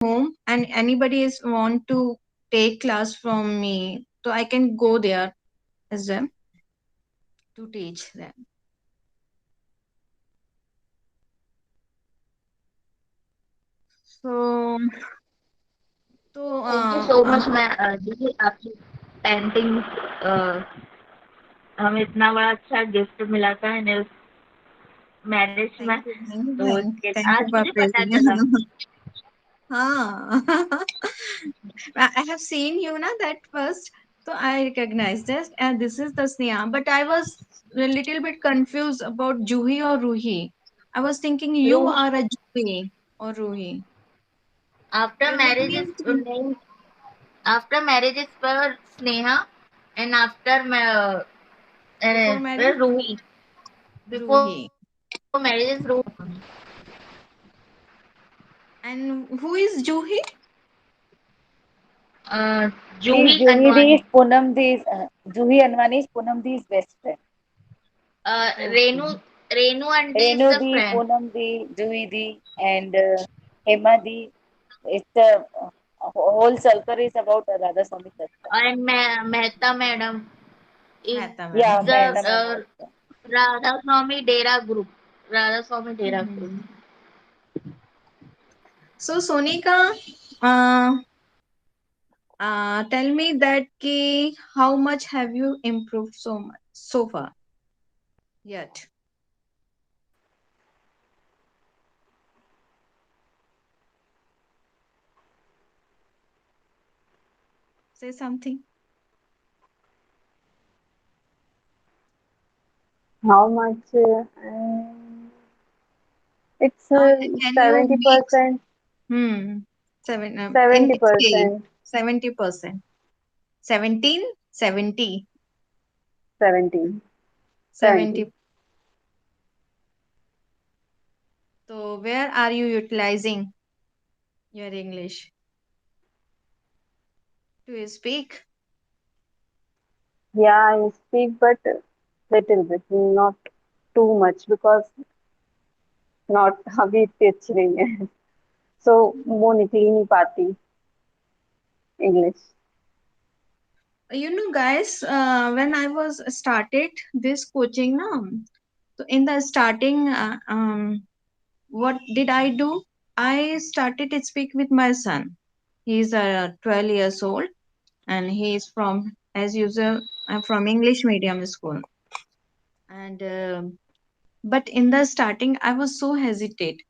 home and anybody is want to take class from me, so I can go there as them to teach them. So, so thank you so much मैं दीदी आपकी painting हमें इतना बड़ा अच्छा gift मिला था marriage में thank you, thank you, तो इसके thank you आज for मुझे पता praising. चला हाँ. I have seen you na that first, so I recognized this, and this is the Sneha. But I was a little bit confused about Juhi or Ruhi. I was thinking you Ruhi are a Juhi or Ruhi. After Your name marriage is is name after marriage is पर Sneha and after before marriage, Ruhi before Ruhi. Marriage is Ruhi And who is Juhi? Juhi This Juhi Anwani is Poonam Di's Juhi Anwani is Poonam Di's best friend. Renu Okay. Renu aunty is Renu the Di, friend Poonam Di, Juhi Di, and Hema Di. It's a whole circle is about Radha Swami Satsang. and Mehta madam is Mehta ma'am. Yeah, is the Mehta ma'am also. Radha Swami Dera group. Radha Swami Dera group. Mhm. So Sonika, uh, tell me that ki how much have you improved so much so far yet? Say something. How much? It's Can you make 70%, hmm seven in scale 70%, 70%, 17, 70, 70, 70. 70. So where are you utilizing your English to speak? Yeah, I speak, but little bit, not too much because not अभी इतनी अच्छी नहीं है. So वो निकल ही नहीं पाती English. You know, guys, when I was started this coaching now, so in the starting, what did I do? I started to speak with my son. He's 12 years old and he is from, as usual, I'm from English medium school. And but in the starting, I was so hesitate.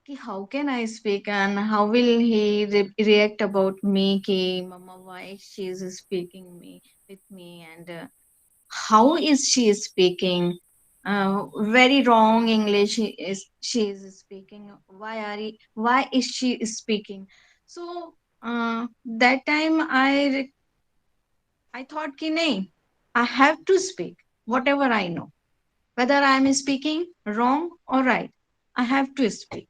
Ki how can I speak and how will he react about me? Ki mama, why she is speaking me with me and how is she speaking? Very wrong English is she is speaking. Why is she speaking? So that time I thought ki nahi, I have to speak whatever I know, whether I am speaking wrong or right. I have to speak.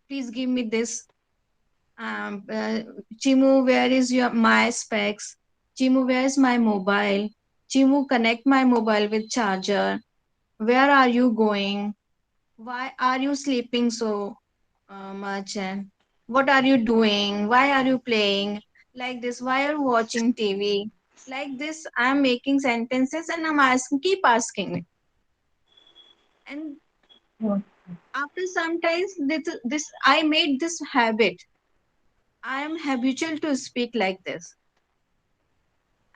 Please give me this. Chimu, where is your my specs? Chimu, where is my mobile? Chimu, connect my mobile with charger. Where are you going? Why are you sleeping so much? And what are you doing? Why are you playing like this? Why are you watching TV? Like this, I am making sentences and I'm asking, keep asking me. And after some times, this I made this habit. I am habitual to speak like this,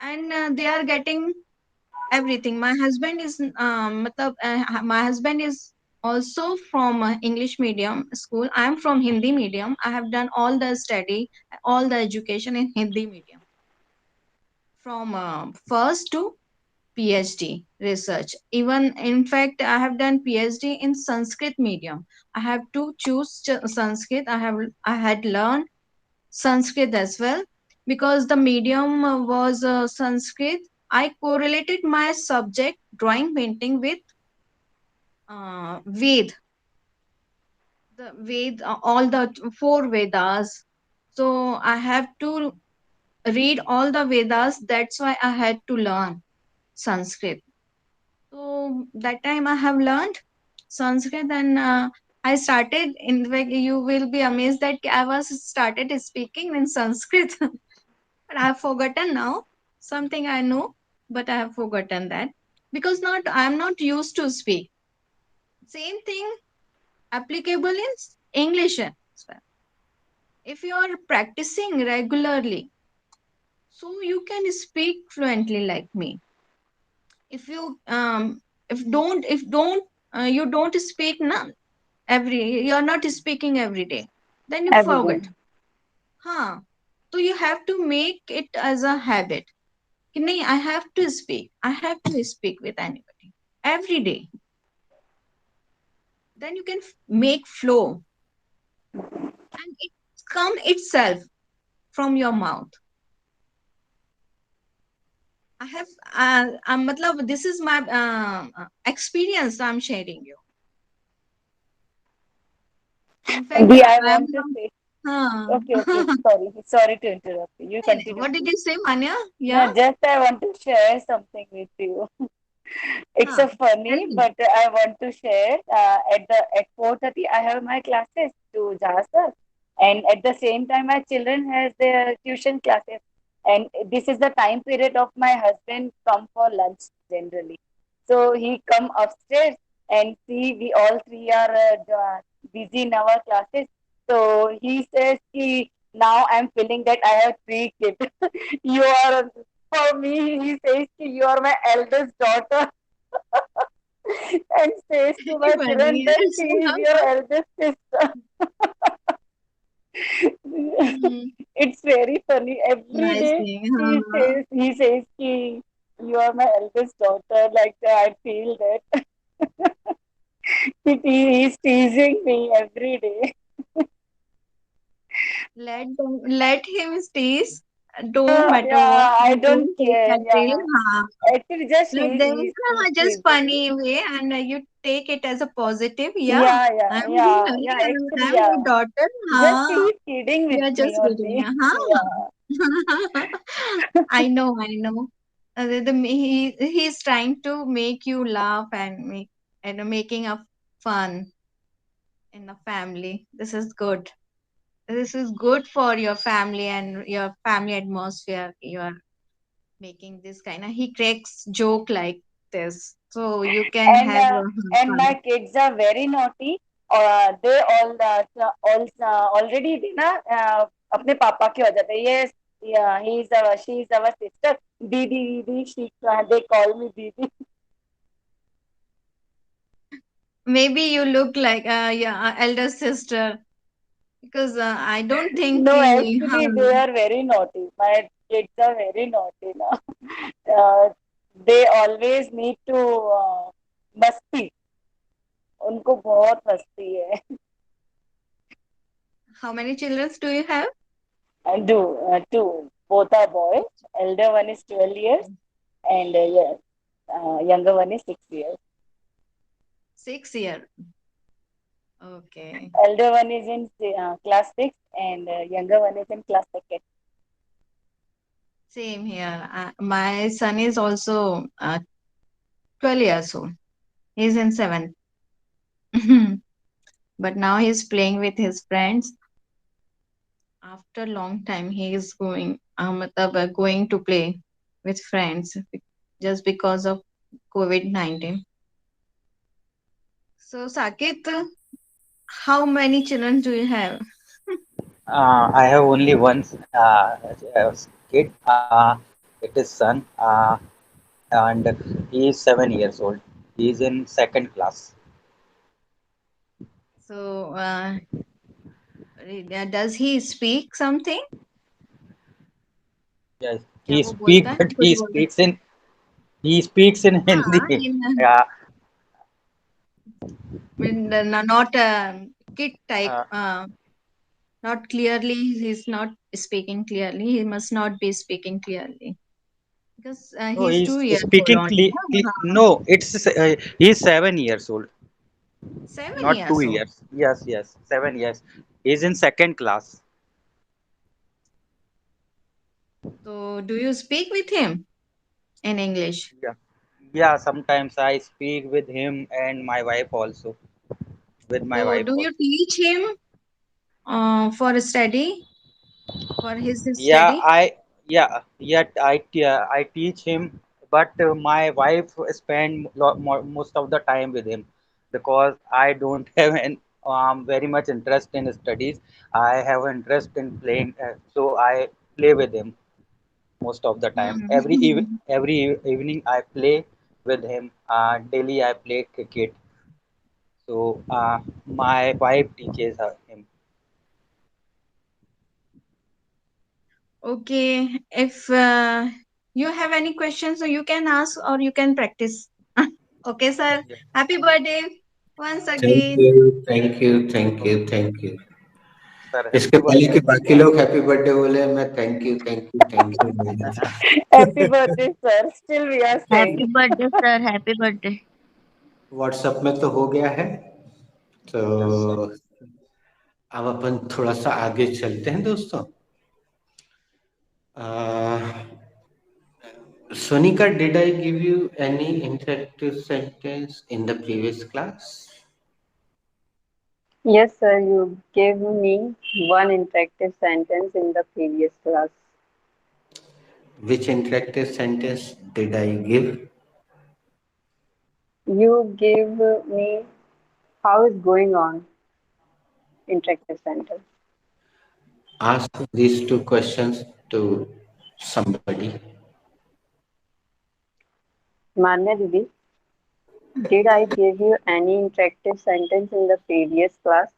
and they are getting everything. My husband is my husband is also from English medium school. I am from Hindi medium. I have done all the study, all the education in Hindi medium from first to PhD research. Even in fact, I have done PhD in Sanskrit medium. I have to choose Sanskrit. I had learned Sanskrit as well because the medium was Sanskrit. I correlated my subject drawing painting with Ved, the Ved, all the four Vedas. So I have to read all the Vedas. That's why I had to learn Sanskrit. So that time I have learned Sanskrit and I started, in fact, you will be amazed that I was started speaking in Sanskrit. But I have forgotten now. Something I know, but I have forgotten that. Because not I am not used to speak. Same thing applicable in English as well. If you are practicing regularly, so you can speak fluently like me. If you if don't you don't speak na every, you are not speaking every day, then you every day. forget. Huh. So you have to make it as a habit. कि नहीं, I have to speak. I have to speak with anybody every day. Then you can make flow, and it come itself from your mouth. I have matlab, this is my experience I'm sharing you. In fact, Maybe I I am want to say, huh. okay, okay, sorry to interrupt you. You continue, What did please. you say, Manya? No, Yeah. just I want to share something with you. It's Huh. a Tell funny, me. but I want to share. At 4:30, I have my classes to Jahasar, and at the same time, my children has their tuition classes, and this is the time period of my husband come for lunch generally. So he come upstairs and see we all three are busy in our classes. So he says, "Ki now I'm feeling that I have three kids. You are for me." He says, "Ki you are my eldest daughter." And says to my children Funny. that she is your eldest sister. Hmm. It's very funny. Every Nice day thing. Huh. he says ki you are my eldest daughter. Like that, I feel that he's teasing me every day. Let him tease. Don't matter what. Yeah, I don't Don't take care. that real. Yeah, Huh. actually, just Let them he's just teasing me. funny way, and you take it as a positive. Yeah, Yeah, yeah, I'm yeah, doing yeah. Actually, I'm yeah. your daughter. Just Huh. he's kidding with You're me just kidding. only. Huh. Yeah. I know. I know. He's trying to make you laugh and make and making a fun in the family. This is good. This is good for your family and your family atmosphere. You are making this kind of, he cracks joke like this, so you can and have uh, and fun. my kids are very naughty. They already ना अपने पापा के हो जाते हैं. Yes, yeah, she is our sister. Didi, Didi, they call me Didi. Maybe you look like yeah, elder sister, because I don't think No, he, actually, they are very naughty. My kids are very naughty now. Uh, they always need to मस्ती. उनको बहुत मस्ती है. how many children do you have? And do two. Both are boys. Elder one is 12 years, and yes, younger one is 6 years. 6 year. Okay. Elder one is in class six, and younger one is in class second. Same here. My son is also 12 years old. He's in 7th. But now he's playing with his friends. After long time, he is going to play with friends just because of COVID-19. So, Sakit, how many children do you have? I have only one kid. It is son, and he is 7 years old. He is in second class. So, does he speak something? Yes, क्या he वो बोलता speak, है? but कुछ बोलता है? he speaks in हाँ, Hindi. Yeah, not kid type. uh, Not clearly. He's not speaking clearly. He must not be speaking clearly because no, he's he's 2 years old speaking only. no, it's he's 7 years old, Seven not two years old. years. Yes, yes, 7 years. He's in second class. So, do you speak with him in English? Yeah, yeah. Sometimes I speak with him and my wife also with my So, wife do you also. teach him for study, for his Yeah, study? I teach him, but my wife spend most of the time with him because I don't have very much interest in studies. I have interest in playing, so I play with him most of the time. Hmm. Evening I play with him. Daily I play cricket. So my wife teaches him. Okay, if you have any questions, so you can ask or you can practice. Okay, sir. Yeah. Happy birthday once thank again. You, thank you, thank you, thank you. Sir, इसके happy पहले birthday. कि बाकी लोग happy birthday बोले, मैं thank you, thank you, thank you बोल देता। Happy birthday, sir. Still we are Happy saying. birthday, sir. Happy birthday. WhatsApp में तो हो गया है, तो Yes, sir. अब अपन थोड़ा सा आगे चलते हैं दोस्तों। Sonika, did I give you any interactive sentence in the previous class? Yes, sir. You gave me one interactive sentence in the previous class. Which interactive sentence did I give? You gave me how is going on interactive sentence. Ask these two questions to somebody. Manya Didi, did I give you any interactive sentence in the previous class?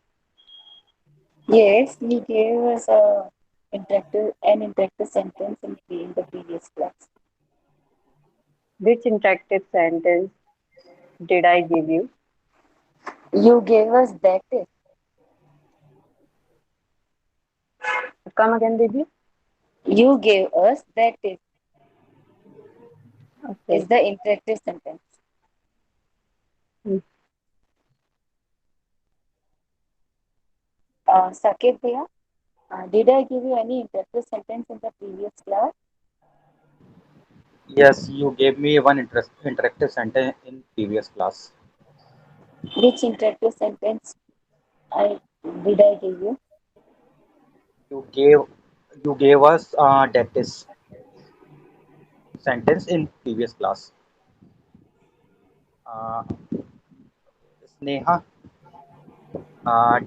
Yes, you gave us an interactive sentence in the previous class. Which interactive sentence did I give you? You gave us that Come again, Didi. you gave us that Okay. is the interactive sentence. Hmm. Sakit Bhaiya, did I give you any interactive sentence in the previous class? Yes, you gave me one interactive sentence in previous class. Which interactive sentence I did I give you? You gave you gave us that is sentence in previous class. Uh, Sneha,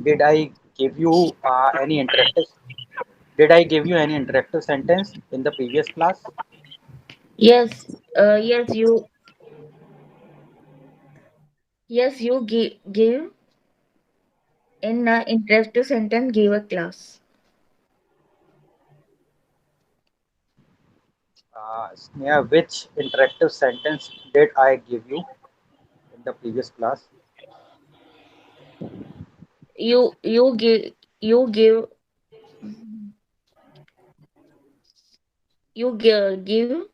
did I give you any interactive? Did I give you any interactive sentence in the previous class? Yes, yes, you give in interactive sentence give a class. Sneha, which interactive sentence did I give you in the previous class? You give give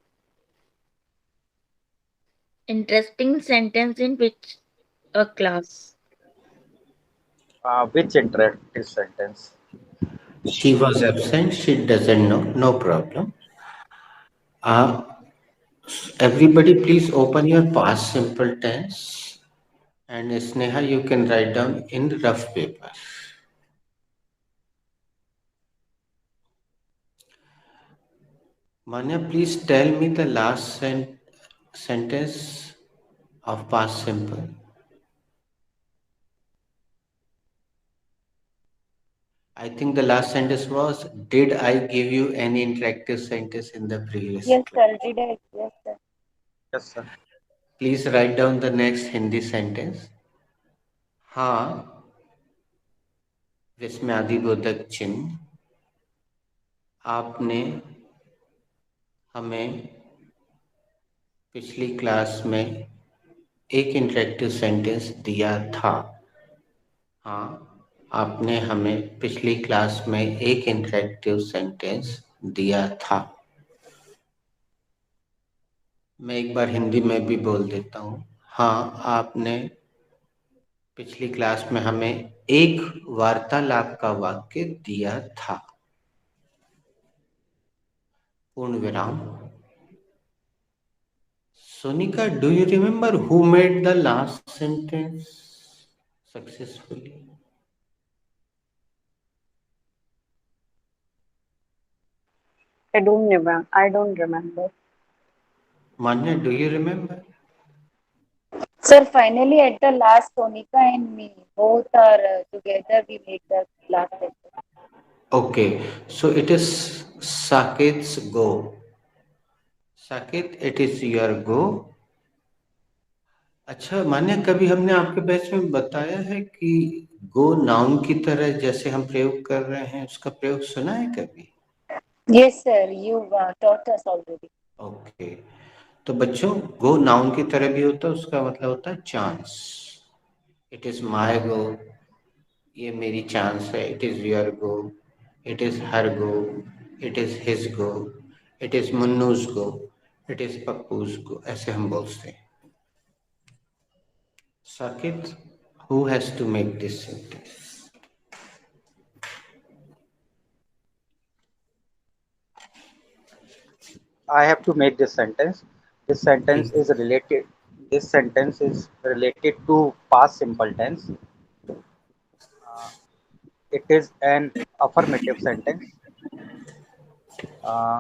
interesting sentence in which a class. Which interactive sentence? She was absent. She doesn't know. No problem. Uh, Everybody, please open your past simple tense. And Sneha, you can write down in rough paper. Manya, please tell me the last sentence of past simple. I think the last sentence was, did I give you any interactive sentence in the previous Yes, class? sir. Did I? Yes, sir. Yes, sir. Please write down the next Hindi sentence. हाँ, विस्मयादिबोधक चिन्ह, आपने हमें पिछली class में एक interactive sentence दिया था। हाँ, आपने हमें पिछली क्लास में एक इंटरेक्टिव सेंटेंस दिया था। मैं एक बार हिंदी में भी बोल देता हूँ। हाँ, आपने पिछली क्लास में हमें एक वार्तालाप का वाक्य दिया था। पूर्ण विराम। Sonika, do you remember who made the last sentence? successfully? I don't remember. Manya, do you remember? Sir, finally at the last, Sonika and me both are together. We made the last sentence. Okay, so it is Saket's go. Saket, it is your go. अच्छा मान्य, कभी हमने आपके batch में बताया है कि गो noun की तरह जैसे हम प्रयोग कर रहे हैं उसका प्रयोग सुना है कभी? Yes, sir. You taught us already. Okay, तो बच्चों गो नाउन की तरह भी होता है, उसका मतलब होता है chance. It is my go, ये मेरी चांस है. It is your go, it is her go, it is his go, it is Munnu's go, it is Pappu's go, ऐसे हम बोलते हैं. Sakit, who has to make this sentence? I have to make this sentence. This sentence Please. is related. This sentence is related to past simple tense. Uh, it is an affirmative sentence. Uh,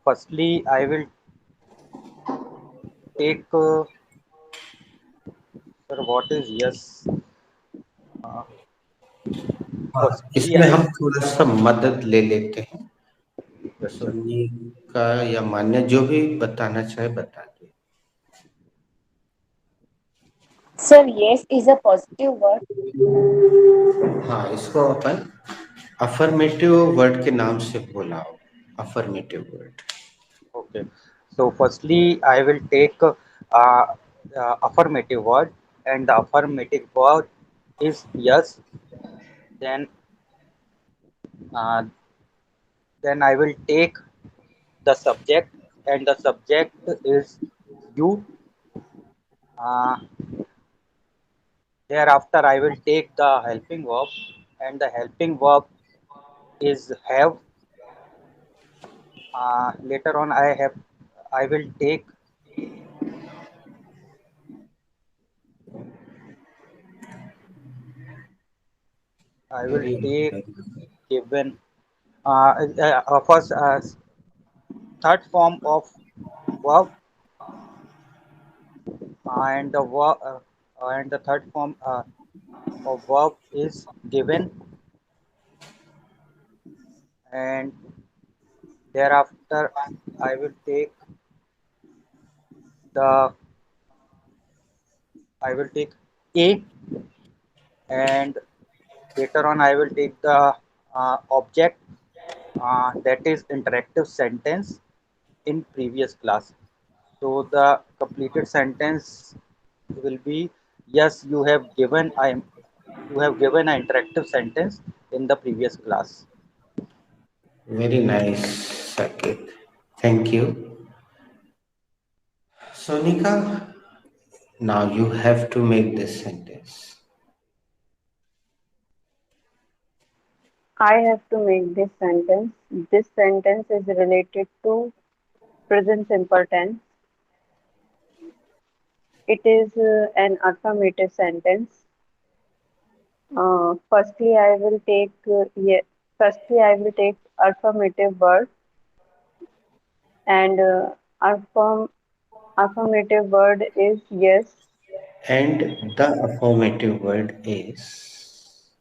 Firstly, I will take. Sir, what is yes? Uh, हाँ, Firstly, इसमें I हम will. थोड़ा सा मदद ले लेते हैं. Yes, sir. Soni का या मान्य जो भी बताना चाहे बता दे. Sir, yes is a positive word. हाँ, इसको अपन अफर्मेटिव वर्ड के नाम से बुलाओ. Affirmative word. Okay. So, firstly, I will take affirmative word, and the affirmative word is yes. Then, uh, then I will take the subject, and the subject is you. Uh, Thereafter, I will take the helping verb, and the helping verb is have. Later on, I will take. I will Very take good. given. First, third form of verb, and the third form of verb is given, and thereafter I will take the I will take a, and later on I will take the object, that is interactive sentence in previous class. So the completed sentence will be yes, you have given an interactive sentence in the previous class. Very nice, Sakit. Thank you. Sonika, now you have to make this sentence. I have to make this sentence. This sentence is related to present simple tense. It is an affirmative sentence. Firstly, I will take Firstly, I will take affirmative word, and affirmative word is yes, And the affirmative word is.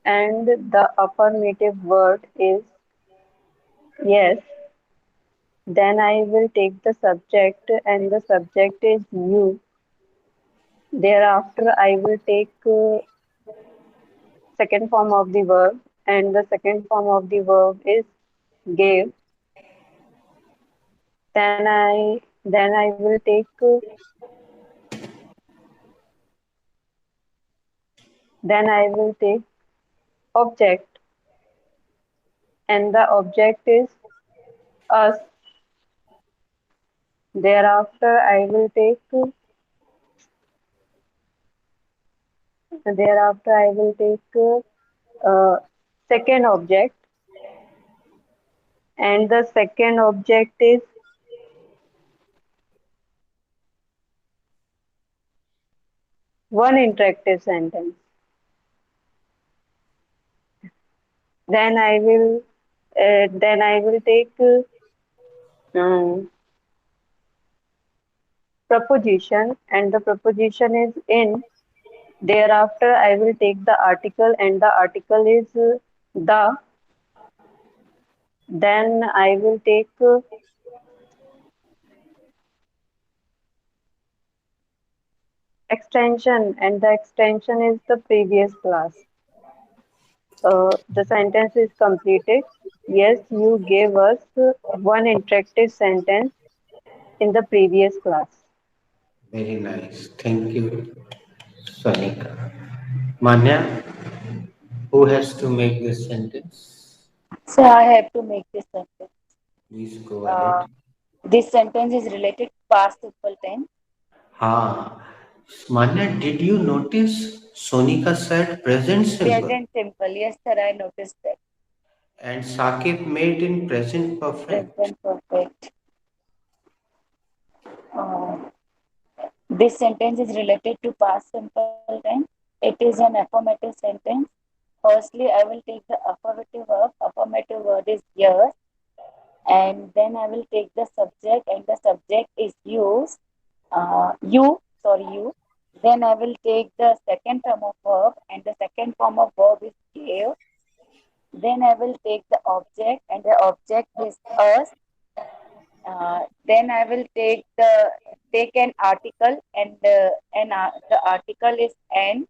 and the affirmative word is yes. Then I will take the subject, and the subject is you. Thereafter, I will take second form of the verb, and the second form of the verb is gave. Then I will take then I will take object, and the object is us. Thereafter I will take second object, and the second object is one interactive sentence. Then I will take um, preposition, and the preposition is in. Thereafter, I will take the article, and the article is the. Then I will take extension, and the extension is the previous class. The sentence is completed. Yes, you gave us one interactive sentence in the previous class. Very nice. Thank you, Sonika. Manya, who has to make this sentence? So I have to make this sentence. Please go Uh, ahead. this sentence is related to past simple tense. Ah, Manya, did you notice Sonika said present simple Present simple. Yes, sir, I noticed that. and Sakib made in present perfect? Present perfect. Uh, this sentence is related to past simple tense. It is an affirmative sentence. Firstly, I will take the affirmative verb. Affirmative word is yes. And then I will take the subject, and the subject is use. You. Then I will take the second form of verb, and the second form of verb is gave. Then I will take the object, and the object is us. Then I will take an article, and the article is an.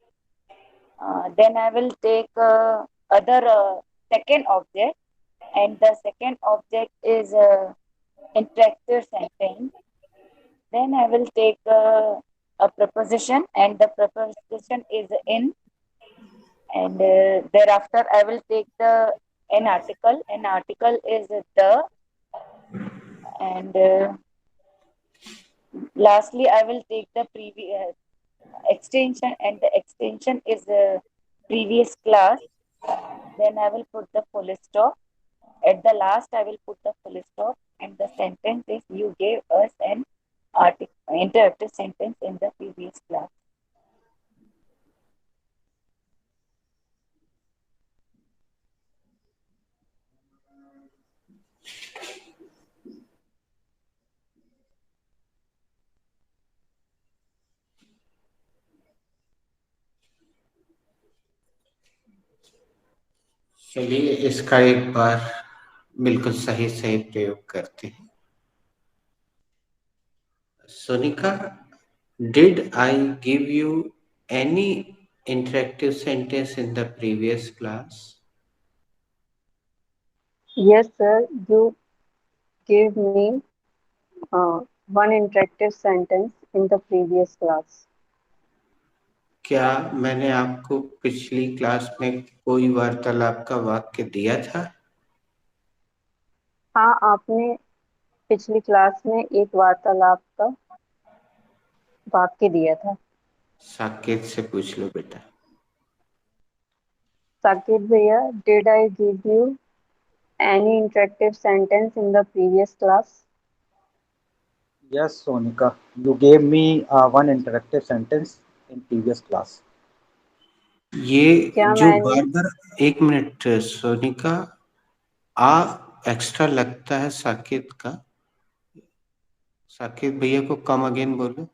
Then I will take other second object, and the second object is interactive sentence. Then I will take a preposition, and the preposition is in. And thereafter I will take the an article. An article is the. And lastly, I will take the previous extension, and the extension is previous class. Then I will put the full stop. At the last, I will put the full stop, and the sentence is you gave us an interactive sentence in the previous class. चलिए इसका एक बार बिल्कुल सही सही प्रयोग करते हैं. Sonika, did I give you any interactive sentence in the previous class? Yes, sir, you gave me one interactive sentence in the previous class. क्या मैंने आपको पिछली क्लास में कोई वार्तालाप का वाक्य दिया था? हाँ, आपने पिछली क्लास में एक वार्तालाप का वाक्य दिया था. साकेत से पूछ लो बेटा. Sakit Bhaiya, did I give you any interactive sentence in the previous class? Yes, Sonika, you gave me one interactive sentence in previous class. ये क्या जो मैंने बार बार एक मिनट सोनिका आ एक्स्ट्रा लगता है साकेत का. साकेत भैया को कम अगेन बोलो.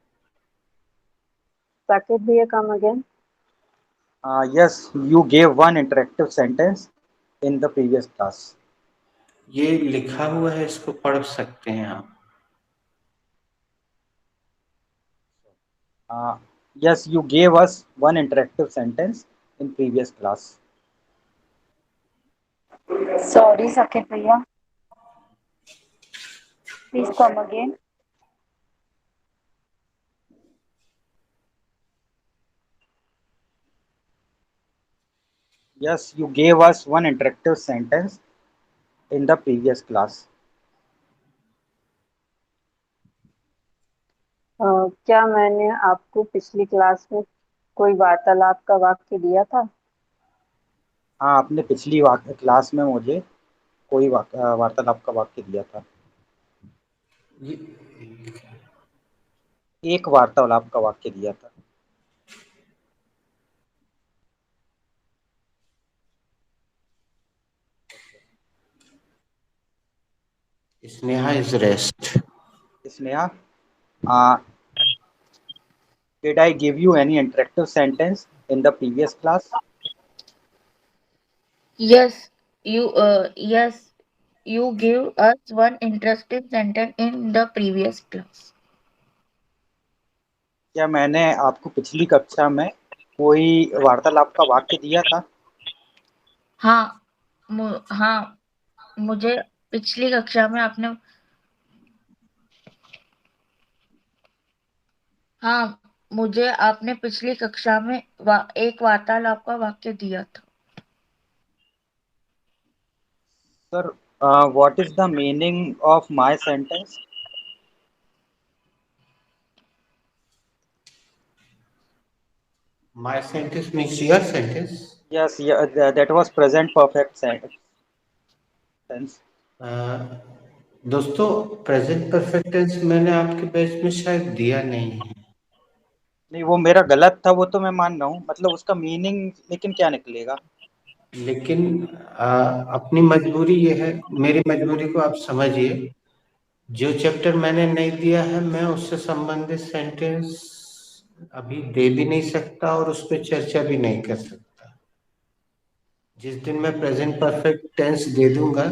Sakit Bhaiya come again? Yes, you gave one interactive sentence in the previous class. ये लिखा हुआ है, इसको पढ़ सकते हैं आप. Yes, you gave us one interactive sentence in previous class. Sorry, Sakit Bhaiya. Please come again. Yes, you gave us one interactive sentence in the previous class. क्या मैंने आपको पिछली क्लास में कोई वार्तालाप का वाक्य दिया था? हाँ, आपने पिछली क्लास में मुझे कोई वार्तालाप का वाक्य दिया था. एक वार्तालाप का वाक्य दिया था. Sneha is rest. Sneha, uh, did I give you any interactive sentence in the previous class? Yes, yes, you give us one interesting sentence in the previous class. क्या मैंने आपको पिछली कक्षा में कोई वार्तालाप का वाक्य दिया था? हाँ, हाँ, मुझे पिछली कक्षा में आपने हाँ, मुझे आपने पिछली कक्षा में एक वार्तालाप का वाक्य दिया था। Sir, what is the meaning of my sentence? My sentence means your sentence. Yes, yeah, that was present perfect tense. दोस्तों प्रेजेंट परफेक्ट टेंस मैंने आपके बैच में शायद दिया नहीं है। नहीं, वो मेरा गलत था, वो तो मैं मान रहा हूँ, मतलब उसका मीनिंग लेकिन क्या निकलेगा? लेकिन अपनी मजबूरी ये है, मेरी मजबूरी को आप समझिए। जो चैप्टर मैंने नहीं दिया है मैं उससे संबंधित सेंटेंस अभी दे भी नहीं सकता और उस पर चर्चा भी नहीं कर सकता। जिस दिन मैं प्रेजेंट परफेक्ट टेंस दे दूंगा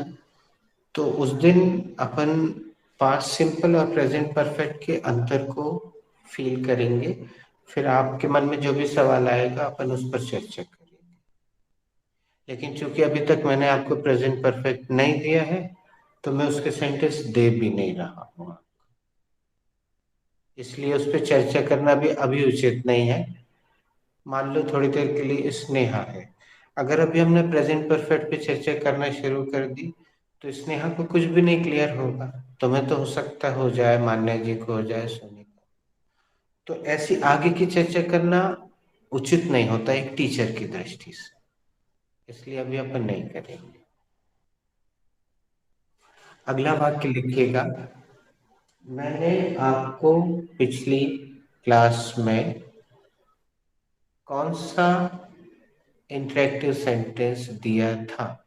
तो उस दिन अपन पास्ट सिंपल और प्रेजेंट परफेक्ट के अंतर को फील करेंगे। फिर आपके मन में जो भी सवाल आएगा अपन उस पर चर्चा करेंगे। लेकिन चूंकि अभी तक मैंने आपको प्रेजेंट परफेक्ट नहीं दिया है तो मैं उसके सेंटेंस दे भी नहीं रहा हूँ, इसलिए उस पर चर्चा करना भी अभी उचित नहीं है। मान लो थोड़ी देर के लिए स्नेहा है, अगर अभी हमने प्रेजेंट परफेक्ट पे चर्चा करना शुरू कर दी तो स्नेहा को कुछ भी नहीं क्लियर होगा। तुम्हें तो हो सकता हो जाए, मान्या जी को हो जाए, सोनी को। तो ऐसी आगे की चर्चा करना उचित नहीं होता एक टीचर की दृष्टि से, इसलिए अभी अपन नहीं करेंगे। अगला वाक्य लिखिएगा। मैंने आपको पिछली क्लास में कौन सा इंटरेक्टिव सेंटेंस दिया था?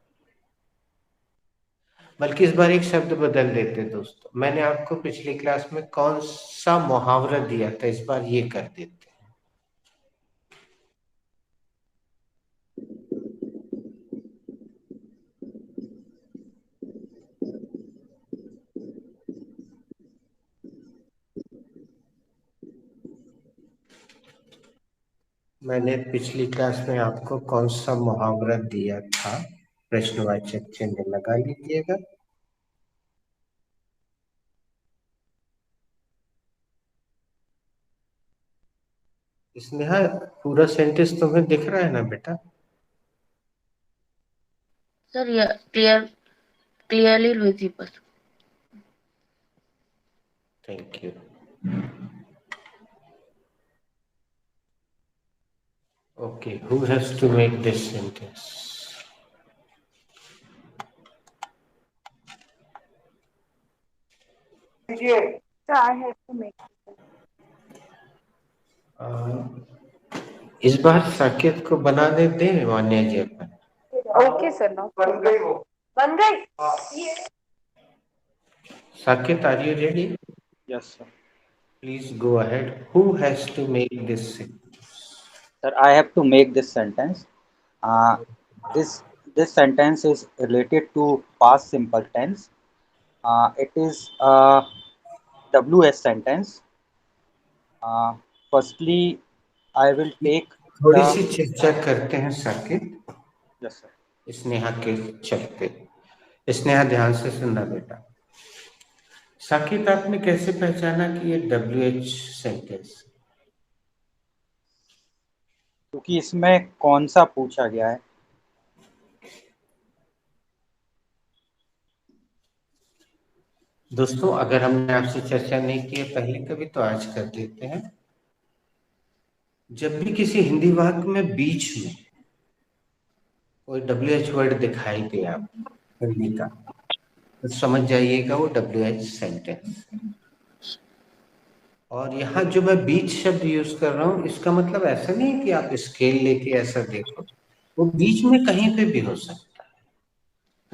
बल्कि इस बार एक शब्द बदल देते दोस्तों, मैंने आपको पिछली क्लास में कौन सा मुहावरा दिया था, इस बार ये कर देते हैं। मैंने पिछली क्लास में आपको कौन सा मुहावरा दिया था, प्रश्नवाचक चिन्ह लगा लीजिएगा। स्नेहा पूरा सेंटेंस तुम्हें दिख रहा है ना बेटा? सर ये clearly visible. Thank you. Okay, who has to make this sentence? So I have to make इस बार साकेत को बना दे मान्या जी अपन। Okay, sir. No problem. बन गई। Saket, are you ready? Yes, sir. Please go ahead. Who has to make this sentence? Sir, I have to make this sentence. Uh, this sentence is related to past simple tense. It is a WS sentence. Firstly, I will take थोड़ी the सी चर्चा करते हैं Saket, yes sir. Sneha के चलते। स्नेहा ध्यान से सुनना बेटा। साकेत आपने कैसे पहचाना कि ये WH सेंटेंस? क्योंकि इसमें कौन सा पूछा गया है। दोस्तों अगर हमने आपसे चर्चा नहीं की है पहले कभी तो आज कर देते हैं। जब भी किसी हिंदी वाक्य में बीच में कोई WH वर्ड दिखाई दे आप हिंदी का तो समझ जाइएगा वो WH सेंटेंस। और यहाँ जो मैं बीच शब्द यूज कर रहा हूँ इसका मतलब ऐसा नहीं है कि आप स्केल लेके ऐसा देखो, वो बीच में कहीं पे भी हो सकता है।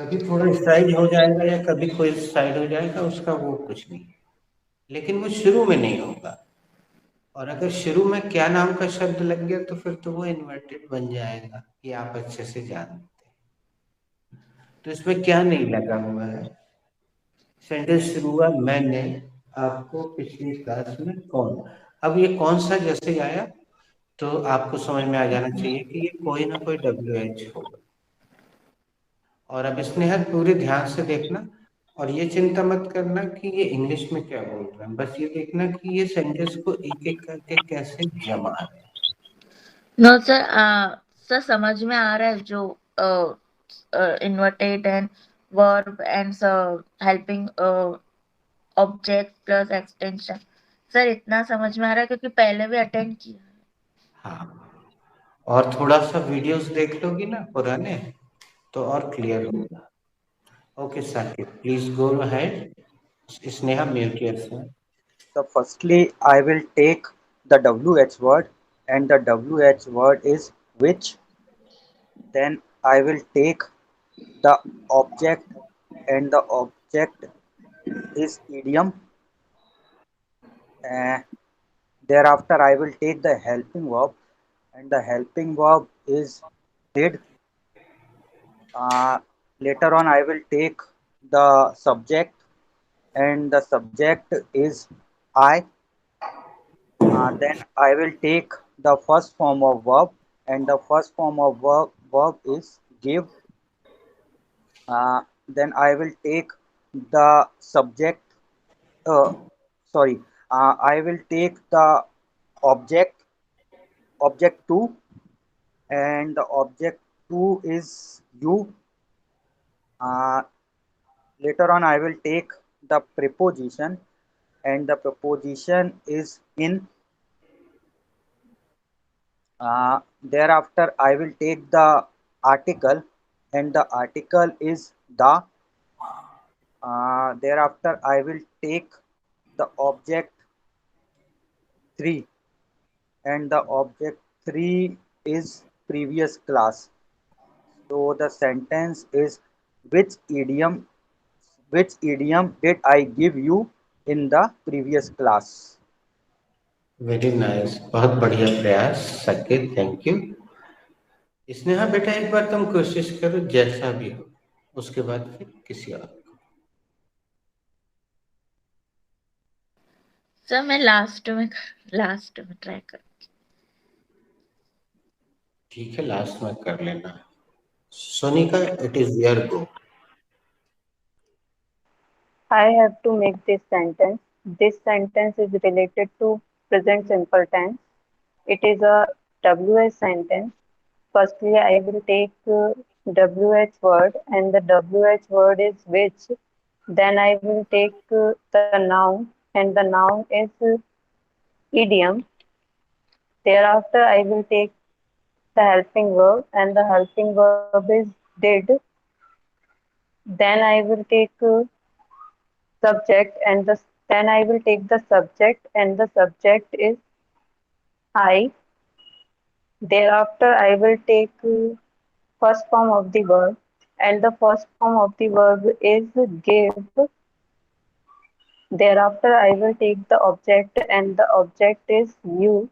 कभी थोड़ा स्टाइल हो जाएगा या कभी कोई स्टाइल हो जाएगा, उसका वो कुछ नहीं, लेकिन वो शुरू में नहीं होगा। और अगर शुरू में क्या नाम का शब्द लग गया तो फिर तो वो इन्वर्टेड बन जाएगा, ये आप अच्छे से जानते हैं। तो इसमें क्या नहीं लगा हुआ है, सेंटेंस शुरू हुआ मैंने आपको पिछली क्लास में कौन। अब ये कौन सा जैसे आया तो आपको समझ में आ जाना चाहिए कि ये कोई ना कोई WH होगा। और अब स्नेहा पूरे ध्यान से देखना, और ये चिंता मत करना कि ये इंग्लिश में क्या बोल रहे हैं, बस ये देखना कि ये सेंटेंस को एक एक करके कैसे जमा रहे हैं। नो सर, सर समझ में आ रहा है जो inverted and verb and helping object plus extension. Sir इतना समझ में आ रहा है क्योंकि पहले भी अटेंड किया है। हाँ, और थोड़ा सा वीडियोस देख लोगी ना पुराने तो और क्लियर होगा। Okay Saqib, please go ahead. Sneha mute yourself. So firstly, I will take the WH word, and the WH word is which. Then I will take the object, and the object is idiom. Uh, Thereafter, I will take the helping verb, and the helping verb is did. Uh, Later on, I will take the subject, and the subject is I. Then I will take the first form of verb, and the first form of verb is give. Then I will take the subject. Uh, Sorry. I will take the object, object two, and the object two is you. Uh, Later on, I will take the preposition, and the preposition is in. Thereafter, I will take the article, and the article is the. Thereafter, I will take the object 3, and the object 3 is previous class. So the sentence is which idiom did I give you in the previous class? Very nice, बहुत बढ़िया प्रयास Saqib, thank you. Sneha बेटा एक बार तुम कोशिश करो जैसा भी हो, उसके बाद फिर किसी और। सर मैं लास्ट में ट्राई कर। ठीक है, लास्ट में कर लेना। Sonika, it is your go. I have to make this sentence. This sentence is related to present simple tense. It is a WH sentence. Firstly, I will take WH word, and the WH word is which. Then I will take the noun, and the noun is idiom. Thereafter, I will take the helping verb, and the helping verb is did. Then I will take subject, and then I will take the subject, and the subject is I. Thereafter, I will take first form of the verb, and the first form of the verb is give. Thereafter, I will take the object, and the object is you.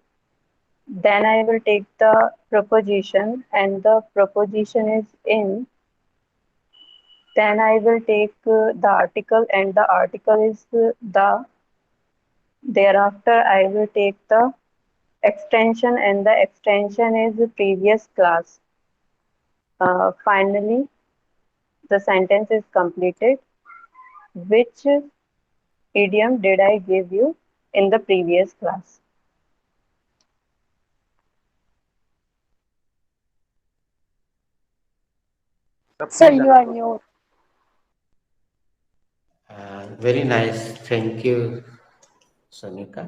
Then I will take the preposition, and the preposition is in. Then I will take the article, and the article is the. Thereafter, I will take the extension, and the extension is the previous class. Finally, the sentence is completed. Which idiom did I give you in the previous class? Sir, Sir, please you are unmute. mute. Very nice, thank you Sonika.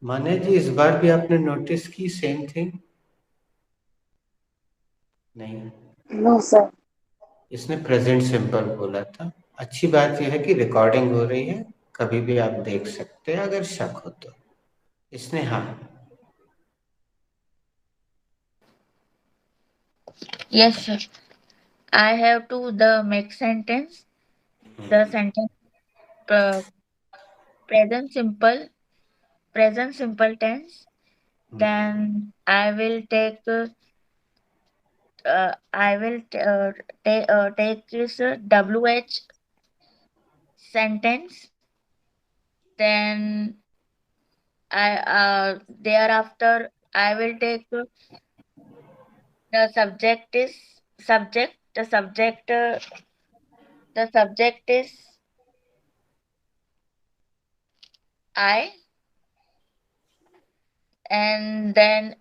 माने जी, इस बार भी आपने notice की same thing? नहीं, No, sir. इसने present simple बोला था। अच्छी बात यह है कि रिकॉर्डिंग हो रही है, कभी भी आप देख सकते हैं अगर शक हो तो। इसने हाँ, yes sir, I have to the make sentence. The sentence uh, present simple present simple tense. Then I will take this WH sentence. Then I thereafter I will take the subject is subject. The subject is I, and then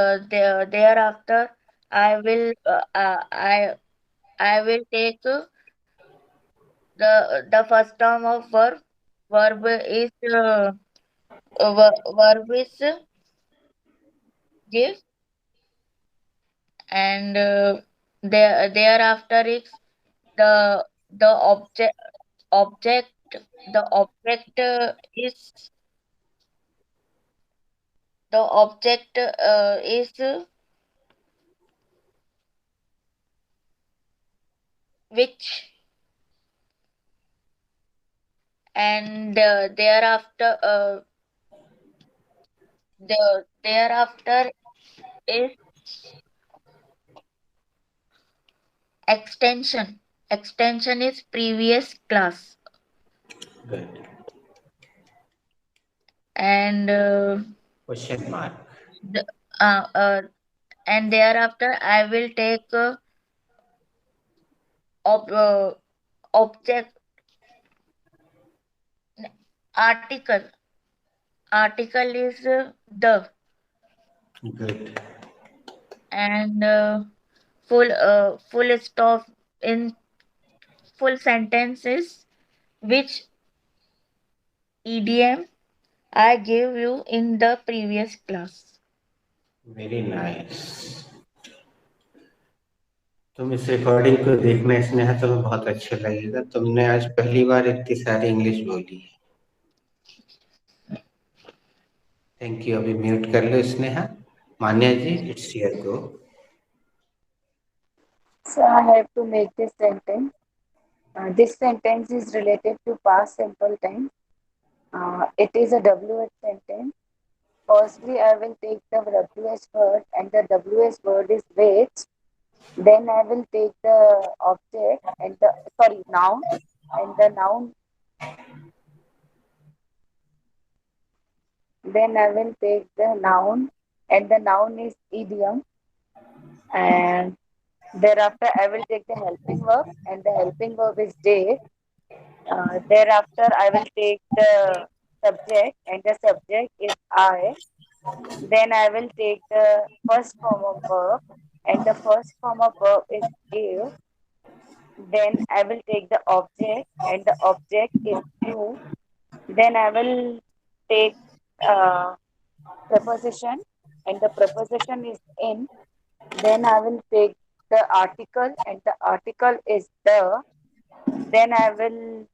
thereafter I will I will take the first term of verb. Verb is verb is give, and thereafter is the the object the object is the object is which, and thereafter is extension. Extension is previous class, Good. and Question mark. the, uh, uh, and thereafter I will take ob, object article. Article is the, Good. and full stop in full sentences which idiom I gave you in the previous class. Very nice. तुम इस recording को देखना स्नेहा तुम्हें बहुत अच्छा लगेगा. तुमने आज पहली बार इतनी सारी इंग्लिश बोली है. Thank you. अभी म्यूट कर लो Sneha. Manya ji, it's your go. So I have to make this sentence. This sentence is related to past simple tense. It is a WH sentence. Firstly, I will take the WH word, and the WH word is which. Then I will take the object and the noun, and the noun. Then I will take the noun, and the noun is idiom. And thereafter, I will take the helping verb, and the helping verb is did. Thereafter, I will take the subject, and the subject is I. Then I will take the first form of verb, and the first form of verb is give. Then I will take the object, and the object is you. Then I will take preposition, and the preposition is in. Then I will take the article, and the article is the. Then I will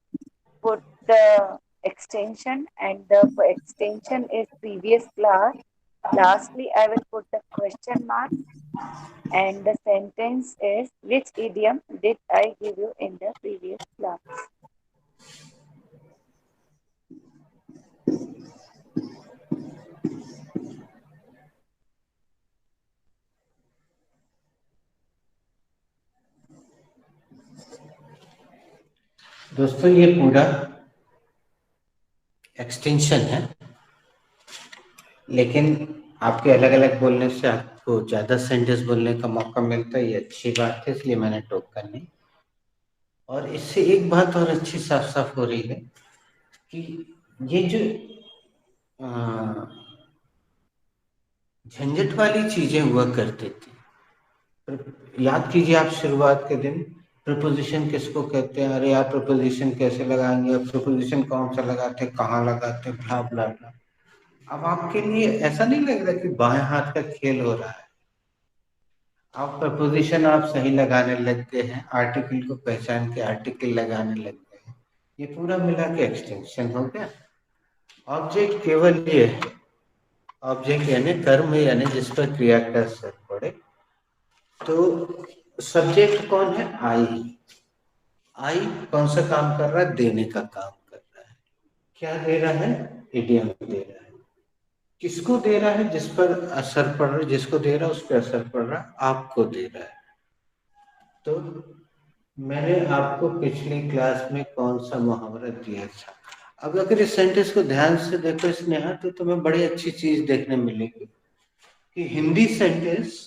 put the extension, and the extension is previous class. Lastly, I will put the question mark, and the sentence is which idiom did I give you in the previous class? दोस्तों ये पूरा extension है, लेकिन आपके अलग अलग बोलने से आपको ज्यादा सेंटेंस बोलने का मौका मिलता है. ये अच्छी बात है, इसलिए मैंने टोक करनी. और इससे एक बात और अच्छी साफ साफ हो रही है कि ये जो झंझट वाली चीजें हुआ करती थी. याद कीजिए आप शुरुआत के दिन प्रपोजिशन किसको कहते हैं, अरे आप प्रपोजिशन कैसे लगाएंगे, प्रपोजिशन कौन सा लगाते, कहाँ लगाते, ब्ला ब्ला ब्ला. अब आपके लिए ऐसा नहीं लग रहा कि बाएं हाथ का खेल हो रहा है. आप प्रपोजिशन आप सही लगाने लग गए हैं, आर्टिकल को पहचान के आर्टिकल लगाने लग गए हैं. ये पूरा मिला के एक्सटेंशन हो गया. ऑब्जेक्ट केवल ये है, ऑब्जेक्ट यानी कर्म यानी जिस पर क्रिया का असर पड़े. तो सब्जेक्ट कौन है? आई। आई कौन सा काम कर रहा है? देने का काम कर रहा है। क्या दे रहा है? इडियम दे रहा है। किसको दे रहा है? जिस पर असर पड़ रहा है, जिसको दे रहा है उस पर असर पड़ रहा है, आपको दे रहा है। तो मैंने आपको पिछली क्लास में कौन सा मुहावरा दिया था? अब अगर इस सेंटेंस को ध्यान से देखो स्नेहा, तो तुम्हें बड़ी अच्छी चीज देखने मिलेगी कि हिंदी सेंटेंस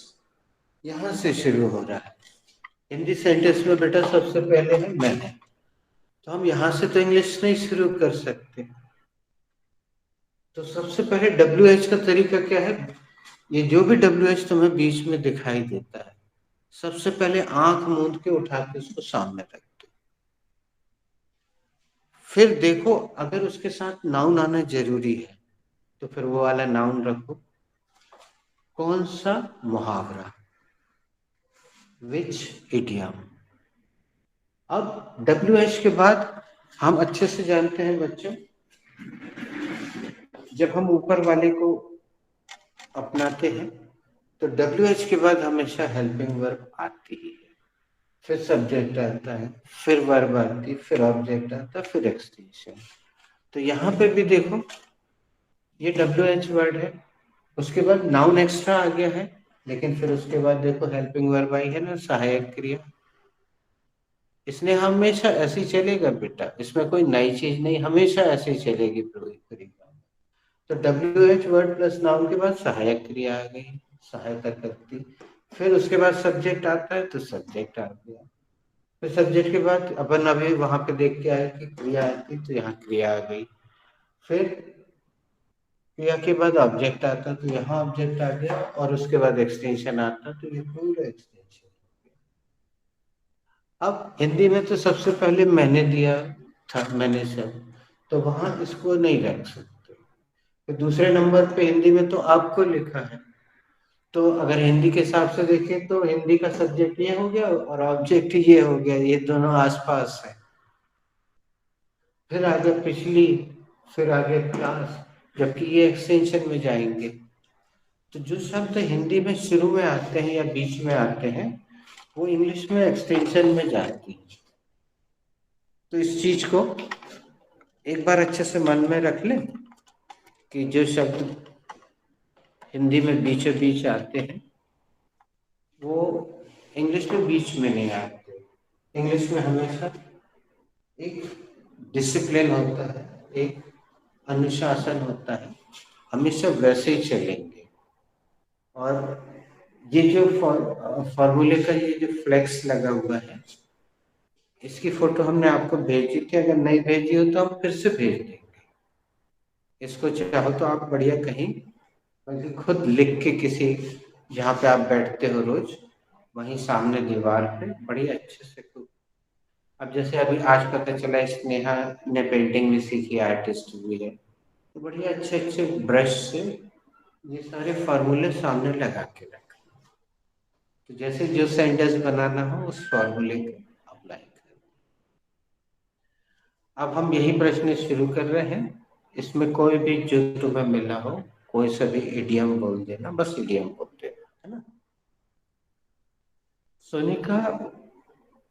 यहां से शुरू हो रहा है। हिंदी सेंटेंस में बेटा सबसे पहले है मैंने, तो हम यहां से तो इंग्लिश नहीं शुरू कर सकते। तो सबसे पहले WH का तरीका क्या है? ये जो भी WH तुम्हें बीच में दिखाई देता है, सबसे पहले आंख मूंद के उठा के उसको सामने रख दो। फिर देखो अगर उसके साथ नाउन आना जरूरी है तो फिर वो वाला नाउन रखो। कौन सा मुहावरा? विच इडियम? अब WH के बाद हम अच्छे से जानते हैं बच्चों, जब हम ऊपर वाले को अपनाते हैं तो WH के बाद हमेशा हेल्पिंग वर्ब आती ही है, फिर सब्जेक्ट आता है, फिर वर्ब आती, फिर ऑब्जेक्ट आता, फिर एक्सटेंशन। तो यहाँ पे भी देखो ये WH वर्ड है, उसके बाद नाउन एक्स्ट्रा आ गया है, लेकिन फिर उसके बाद देखो हेल्पिंग वर्ब आई है ना, सहायक क्रिया। इसने हमेशा ऐसी चलेगा बेटा, इसमें कोई नई चीज नहीं, हमेशा ऐसे ही चलेगी क्रिया। तो WH वर्ड प्लस नाउन के बाद सहायक क्रिया आ गई, सहायता करती। फिर उसके बाद सब्जेक्ट आता है तो सब्जेक्ट आ गया। फिर सब्जेक्ट के बाद अपन अभी वहां पे देख के आए कि क्रिया आती, तो यहाँ क्रिया आ गई। फिर क्रिया के बाद ऑब्जेक्ट आता तो यहाँ ऑब्जेक्ट आ गया, और उसके बाद एक्सटेंशन आता तो ये पूरा एक्सटेंशन। अब हिंदी में तो सबसे पहले मैंने दिया था, मैंने सब, तो वहां इसको नहीं रख सकते। तो दूसरे नंबर पे हिंदी में तो आपको लिखा है, तो अगर हिंदी के हिसाब से देखें तो हिंदी का सब्जेक्ट ये हो गया और ऑब्जेक्ट ये हो गया, ये दोनों आसपास है। फिर आगे पिछली, फिर आगे क्लास, जबकि ये एक्सटेंशन में जाएंगे। तो जो शब्द हिंदी में शुरू में आते हैं या बीच में आते हैं वो इंग्लिश में एक्सटेंशन में जाती है। तो इस चीज को एक बार अच्छे से मन में रख लें कि जो शब्द हिंदी में बीचों बीच आते हैं वो इंग्लिश में बीच में नहीं आते। इंग्लिश में हमेशा एक डिसिप्लिन होता है, एक अनुशासन होता है, हमेशा वैसे ही चलेंगे। और ये जो फॉर्मूले का ये जो फ्लेक्स लगा हुआ है, इसकी फोटो हमने आपको भेजी थी, अगर नहीं भेजी हो तो हम फिर से भेज देंगे। इसको चाहो तो आप बढ़िया कहीं बल्कि खुद लिख के किसी, जहाँ पे आप बैठते हो रोज, वहीं सामने दीवार पे बड़ी अच्छे से खुद। अब जैसे अभी आज पता चला स्नेहा ने पेंटिंग भी सीखी, आर्टिस्ट भी है, तो बढ़िया अच्छे अच्छे ब्रश से ये सारे फॉर्मूले सामने लगा के रख, तो जैसे जो सेंटेंस बनाना हो उस फॉर्मूले को अप्लाई कर। अब हम यही प्रश्न शुरू कर रहे हैं, इसमें कोई भी जो तुम्हें मिला हो कोई सा भी इडियम बोल देना, बस इडियम बोल देना, है ना। सोनिका,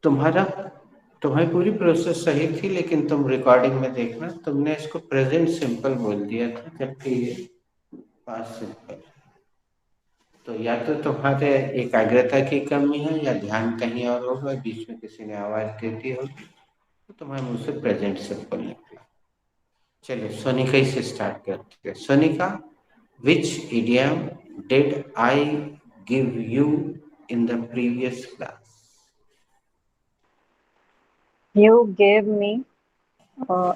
तुम्हारी पूरी प्रोसेस सही थी, लेकिन तुम रिकॉर्डिंग में देखना, तुमने इसको प्रेजेंट सिंपल बोल दिया था जबकि ये पास्ट सिंपल। तो या तो तुम्हारे एकाग्रता की कमी है या ध्यान कहीं और होगा, बीच में किसी ने आवाज दे दी होगी, तो तुम्हारे मुंह से प्रेजेंट सिंपल निकला। चलिए सोनिका से स्टार्ट करते हैं। Sonika, which idiom did I give you in the previous class? You gave me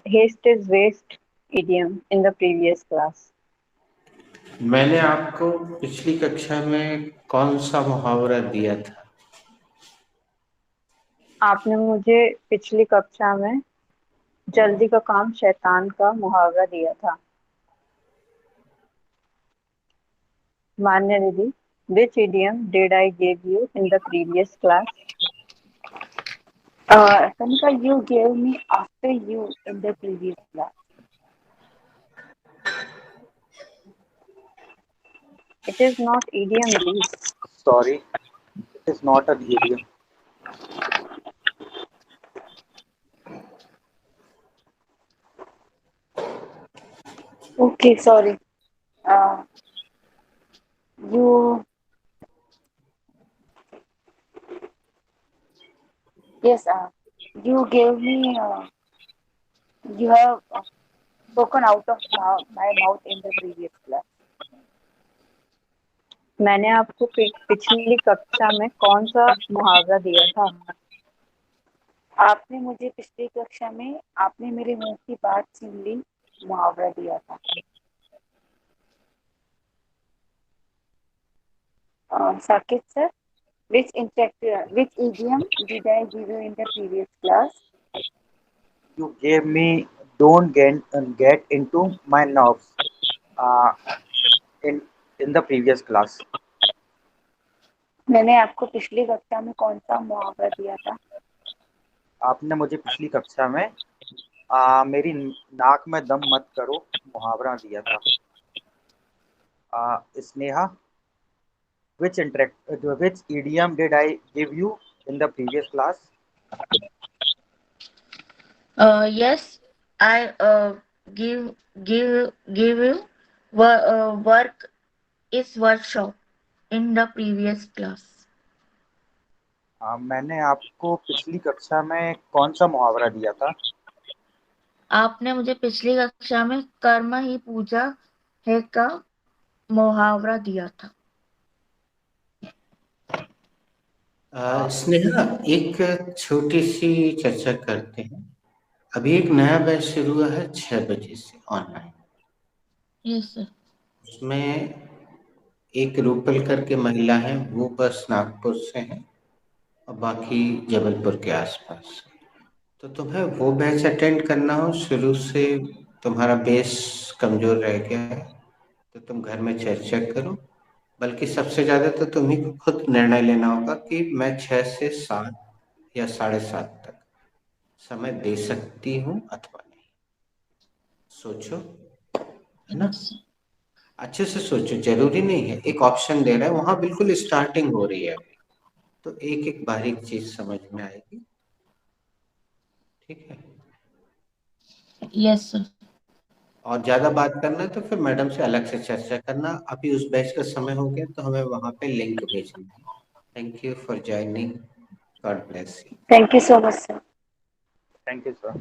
haste is waste idiom in the previous class. मैंने आपको पिछली कक्षा में कौन सा मुहावरा दिया था? आपने मुझे पिछली कक्षा में जल्दी का काम शैतान का मुहावरा दिया था। मान्य दीदी, which idiom did I give you in the previous class? Kanika, you gave me after you in the previous class. It is not idiom, Dee. Sorry, it is not an idiom. Okay, sorry. You yes. You gave me. You have spoken out of my mouth in the previous class. मैंने आपको पिछली कक्षा में कौन सा मुहावरा दिया था? आपने मुझे पिछली कक्षा में आपने मेरे मुंह की बात छीन ली मुहावरा दिया था. Saket sir, which idiom did I give you in the previous class? You gave me don't get into my nerves uh, in the previous class. मैंने आपको पिछली कक्षा में कौन सा मुहावरा दिया था? आपने मुझे पिछली कक्षा में मेरी नाक में दम मत करो मुहावरा दिया था. Sneha, which idiom did I give you in the previous class? Yes, I give you work is workshop in the previous class. मैंने आपको पिछली कक्षा में कौन सा मुहावरा दिया था? आपने मुझे पिछली कक्षा में कर्म ही पूजा है का मुहावरा दिया था. स्नेहा, एक छोटी सी चर्चा करते हैं. अभी एक नया बैच शुरू हुआ है 6 बजे से ऑनलाइन. Yes sir. उसमें एक रूपल करके महिला है, वो बस नागपुर से है और बाकी जबलपुर के आसपास. तो तुम्हें वो बैच अटेंड करना हो, शुरू से तुम्हारा बेस कमजोर रह गया है तो तुम घर में चर्चा करो. बल्कि सबसे ज़्यादा तो तुम्ही को खुद निर्णय लेना होगा कि मैं 6 से 7 या 7:30 तक समय दे सकती हूँ अथवा नहीं. सोचो, है ना? अच्छे से सोचो. जरूरी नहीं है, एक ऑप्शन दे रहा है, वहां बिल्कुल स्टार्टिंग हो रही है अभी, तो एक एक बारीक चीज समझ में आएगी. ठीक है? Yes sir. और ज्यादा बात करना है तो फिर मैडम से अलग से चर्चा करना. अभी उस बैच का समय हो गया तो हमें वहां पे लिंक भेजना है. Thank you for joining. God bless you. Thank you so much, sir. Thank you, sir.